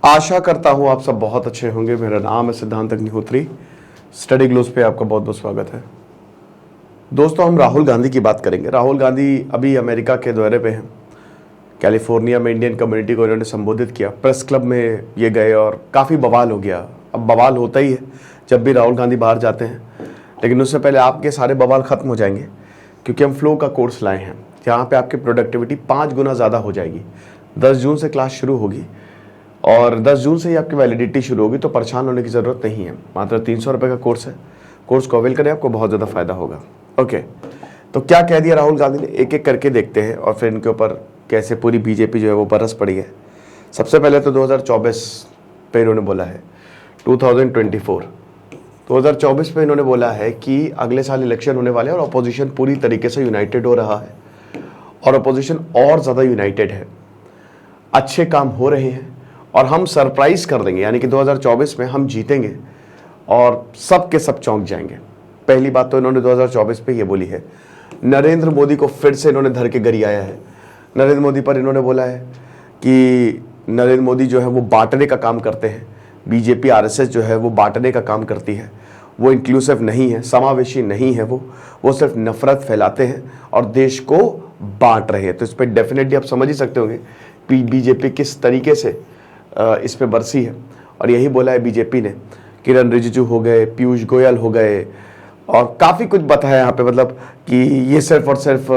आशा करता हूँ आप सब बहुत अच्छे होंगे। मेरा नाम है सिद्धांत अग्निहोत्री। स्टडी ग्लोस पे आपका बहुत बहुत स्वागत है। दोस्तों, हम राहुल गांधी की बात करेंगे। राहुल गांधी अभी अमेरिका के दौरे पे हैं। कैलिफोर्निया में इंडियन कम्युनिटी को इन्होंने संबोधित किया। प्रेस क्लब में ये गए और काफ़ी बवाल हो गया। अब बवाल होता ही है जब भी राहुल गांधी बाहर जाते हैं, लेकिन उससे पहले आपके सारे बवाल ख़त्म हो जाएंगे, क्योंकि हम फ्लो का कोर्स लाए हैं जहाँ पे आपकी प्रोडक्टिविटी 5 गुना ज़्यादा हो जाएगी। 10 जून से क्लास शुरू होगी और 10 जून से ही आपकी वैलिडिटी शुरू होगी, तो परेशान होने की ज़रूरत नहीं है। मात्र 300 रुपये का कोर्स है। कोर्स को अवेल करें, आपको बहुत ज़्यादा फायदा होगा। ओके, तो क्या कह दिया राहुल गांधी ने, एक एक करके देखते हैं और फिर इनके ऊपर कैसे पूरी बीजेपी जो है वो बरस पड़ी है। सबसे पहले तो 2024 पे इन्होंने बोला है, 2024 पे इन्होंने बोला है कि अगले साल इलेक्शन होने वाले हैं और अपोजिशन पूरी तरीके से यूनाइटेड हो रहा है और अपोजिशन और ज़्यादा यूनाइटेड है। अच्छे काम हो रहे हैं और हम सरप्राइज कर देंगे, यानी कि 2024 में हम जीतेंगे और सब के सब चौंक जाएंगे। पहली बात तो इन्होंने 2024 पे ये बोली है। नरेंद्र मोदी को फिर से इन्होंने धर के गरियाया है। नरेंद्र मोदी पर इन्होंने बोला है कि नरेंद्र मोदी जो है वो बांटने का काम करते हैं। बीजेपी आरएसएस जो है वो बांटने का काम करती है। वो इंक्लूसिव नहीं है, समावेशी नहीं है। वो सिर्फ नफरत फैलाते हैं और देश को बांट रहे हैं। तो इस पर डेफिनेटली आप समझ ही सकते होंगे बीजेपी किस तरीके से इस पे बरसी है। और यही बोला है बीजेपी ने। किरण रिजिजू हो गए, पीयूष गोयल हो गए और काफ़ी कुछ बताया यहाँ पे, मतलब कि ये सिर्फ और सिर्फ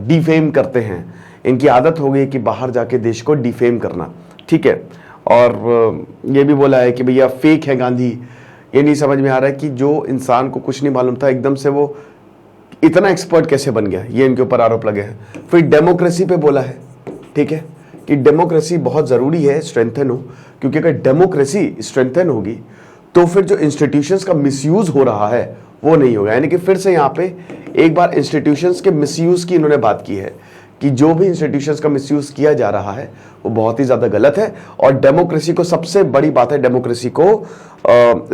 डिफेम करते हैं। इनकी आदत हो गई कि बाहर जाके देश को डिफेम करना, ठीक है। और ये भी बोला है कि भैया फेक है गांधी। ये नहीं समझ में आ रहा है कि जो इंसान को कुछ नहीं मालूम था, एकदम से वो इतना एक्सपर्ट कैसे बन गया। ये इनके ऊपर आरोप लगे हैं। फिर डेमोक्रेसी पे बोला है, ठीक है, कि डेमोक्रेसी बहुत ज़रूरी है स्ट्रेंथन हो, क्योंकि अगर डेमोक्रेसी स्ट्रेंथन होगी तो फिर जो इंस्टीट्यूशंस का मिसयूज़ हो रहा है वो नहीं होगा। यानी कि फिर से यहाँ पे एक बार इंस्टीट्यूशंस के मिसयूज़ की इन्होंने बात की है कि जो भी इंस्टीट्यूशंस का मिसयूज़ किया जा रहा है वो बहुत ही ज़्यादा गलत है। और डेमोक्रेसी को, सबसे बड़ी बात है, डेमोक्रेसी को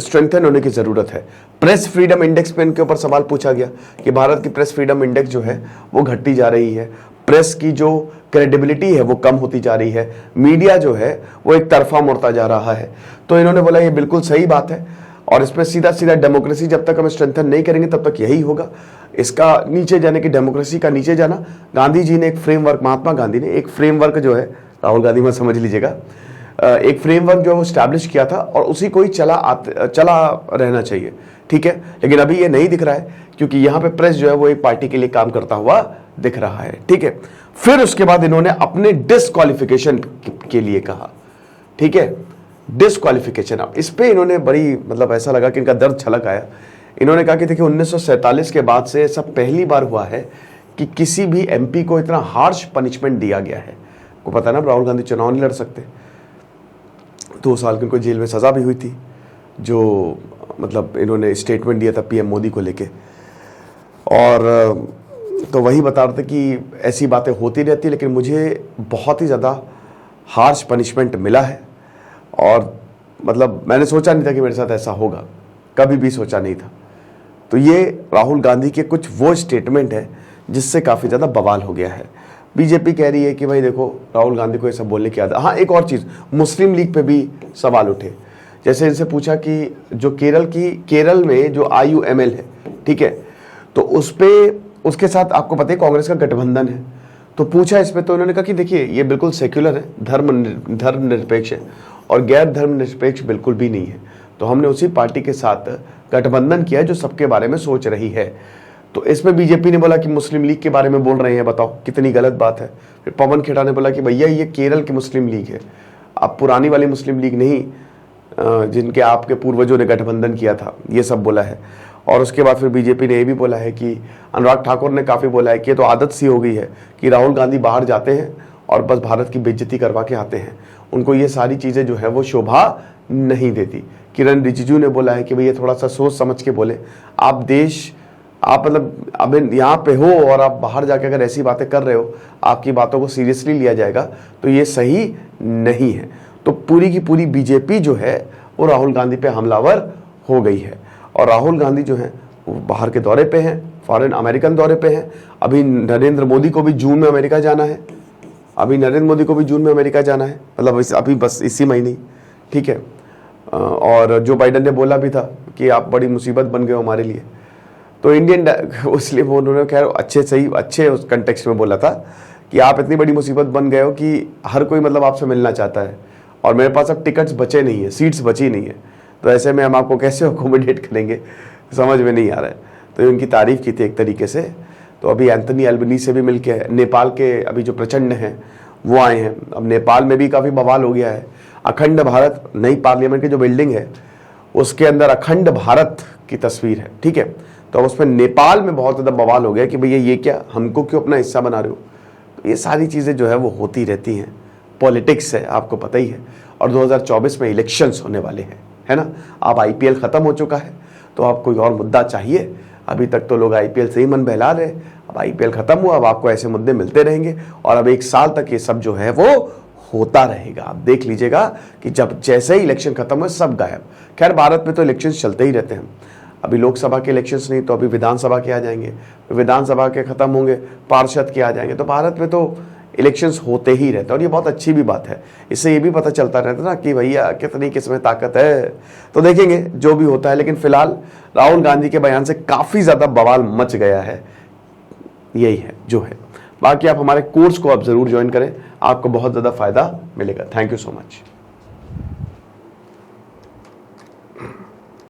स्ट्रेंथन होने की ज़रूरत है। प्रेस फ्रीडम इंडेक्स पे इनके ऊपर सवाल पूछा गया कि भारत की प्रेस फ्रीडम इंडेक्स जो है वो घटती जा रही है। प्रेस की जो क्रेडिबिलिटी है वो कम होती जा रही है। मीडिया जो है वो एक तरफा मुड़ता जा रहा है। तो इन्होंने बोला ये बिल्कुल सही बात है और इस पर सीधा सीधा डेमोक्रेसी जब तक हम स्ट्रेंथन नहीं करेंगे तब तक यही होगा। इसका नीचे जाने की, डेमोक्रेसी का नीचे जाना, गांधी जी ने एक फ्रेमवर्क, महात्मा गांधी ने एक फ्रेमवर्क जो है, राहुल गांधी में समझ लीजिएगा, एक फ्रेमवर्क जो स्टैब्लिश किया था और उसी को ही चला रहना चाहिए, ठीक है। लेकिन अभी ये नहीं दिख रहा है क्योंकि यहाँ पे प्रेस जो है वो एक पार्टी के लिए काम करता हुआ दिख रहा है, ठीक है। फिर उसके बाद इन्होंने अपने डिस्क्वालिफिकेशन के लिए कहा, ठीक है, डिस्क्वालिफिकेशन। अब इस पे इन्होंने बड़ी, मतलब ऐसा लगा कि इनका दर्द छलक आया। इन्होंने कहा कि देखिए 1947 के बाद से ऐसा पहली बार हुआ है कि किसी भी एमपी को इतना हार्श पनिशमेंट दिया गया है। को पता ना, राहुल गांधी चुनाव नहीं लड़ सकते। 2 साल की उनको जेल में सज़ा भी हुई थी, जो मतलब इन्होंने स्टेटमेंट दिया था पीएम मोदी को लेके। और तो वही बता रहे थे कि ऐसी बातें होती रहती, लेकिन मुझे बहुत ही ज़्यादा हार्श पनिशमेंट मिला है और मतलब मैंने सोचा नहीं था कि मेरे साथ ऐसा होगा, कभी भी सोचा नहीं था। तो ये राहुल गांधी के कुछ वो स्टेटमेंट है जिससे काफ़ी ज़्यादा बवाल हो गया है। बीजेपी कह रही है कि भाई देखो, राहुल गांधी को ये सब बोलने की आदत। हाँ, एक और चीज़, मुस्लिम लीग पे भी सवाल उठे। जैसे इनसे पूछा कि जो केरल में जो IUML है, ठीक है, तो उस पर, उसके साथ आपको पता है कांग्रेस का गठबंधन है। तो पूछा इस पे, तो इन्होंने कहा कि देखिए ये बिल्कुल सेक्युलर है, धर्मनिरपेक्ष है और गैर धर्मनिरपेक्ष बिल्कुल भी नहीं है। तो हमने उसी पार्टी के साथ गठबंधन किया जो सबके बारे में सोच रही है। तो इसमें बीजेपी ने बोला कि मुस्लिम लीग के बारे में बोल रहे हैं, बताओ कितनी गलत बात है। फिर पवन खेड़ा ने बोला कि भैया ये केरल की मुस्लिम लीग है, आप पुरानी वाली मुस्लिम लीग नहीं, जिनके आपके पूर्वजों ने गठबंधन किया था, ये सब बोला है। और उसके बाद फिर बीजेपी ने ये भी बोला है कि अनुराग ठाकुर ने काफ़ी बोला है कि ये तो आदत सी हो गई है कि राहुल गांधी बाहर जाते हैं और बस भारत की बेइज्जती करवा के आते हैं, उनको ये सारी चीज़ें जो है वो शोभा नहीं देती। किरण रिजिजू ने बोला है कि भैया थोड़ा सा सोच समझ के बोले, आप मतलब अब यहाँ पे हो और आप बाहर जाके अगर ऐसी बातें कर रहे हो, आपकी बातों को सीरियसली लिया जाएगा, तो ये सही नहीं है। तो पूरी की पूरी बीजेपी जो है वो राहुल गांधी पे हमलावर हो गई है और राहुल गांधी जो है वो बाहर के दौरे पे हैं, फॉरेन अमेरिकन दौरे पे हैं। अभी नरेंद्र मोदी को भी जून में अमेरिका जाना है, मतलब अभी बस इसी महीने, ठीक है। और जो बाइडन ने बोला भी था कि आप बड़ी मुसीबत बन गए हो हमारे लिए, तो इंडियन इसलिए वो उन्होंने खैर अच्छे उस कंटेक्स्ट में बोला था कि आप इतनी बड़ी मुसीबत बन गए हो कि हर कोई मतलब आपसे मिलना चाहता है और मेरे पास अब टिकट्स बचे नहीं है, सीट्स बची नहीं है, तो ऐसे में हम आपको कैसे अकोमोडेट करेंगे, समझ में नहीं आ रहा है। तो उनकी तारीफ की थी एक तरीके से। तो अभी एंथनी एल्बनीज़ से भी मिलके, नेपाल के अभी जो प्रचंड हैं वो आए हैं। अब नेपाल में भी काफ़ी बवाल हो गया है। अखंड भारत, नई पार्लियामेंट की जो बिल्डिंग है उसके अंदर अखंड भारत की तस्वीर है, ठीक है। तो अब उसमें नेपाल में बहुत ज़्यादा बवाल हो गया कि भैया ये क्या, हमको क्यों अपना हिस्सा बना रहे हो। तो ये सारी चीज़ें जो है वो होती रहती हैं, पॉलिटिक्स है, आपको पता ही है। और 2024 में इलेक्शंस होने वाले हैं, है ना। अब आईपीएल ख़त्म हो चुका है, तो आप कोई और मुद्दा चाहिए। अभी तक तो लोग आईपीएल से ही मन बहला रहे, अब आईपीएल खत्म हुआ, अब आपको ऐसे मुद्दे मिलते रहेंगे और अब 1 साल तक ये सब जो है वो होता रहेगा। आप देख लीजिएगा कि जब जैसे ही इलेक्शन खत्म हुए सब गायब। खैर भारत में तो इलेक्शन चलते ही रहते हैं, अभी लोकसभा के इलेक्शंस नहीं तो अभी विधानसभा के आ जाएंगे, विधानसभा के खत्म होंगे पार्षद के आ जाएंगे। तो भारत में तो इलेक्शंस होते ही रहते हैं और ये बहुत अच्छी भी बात है। इससे ये भी पता चलता रहता है ना कि भैया कितनी किसमें ताकत है। तो देखेंगे जो भी होता है, लेकिन फिलहाल राहुल गांधी के बयान से काफ़ी ज़्यादा बवाल मच गया है, यही है जो है। बाकी आप हमारे कोर्स को आप ज़रूर ज्वाइन करें, आपको बहुत ज़्यादा फायदा मिलेगा। Thank you so much.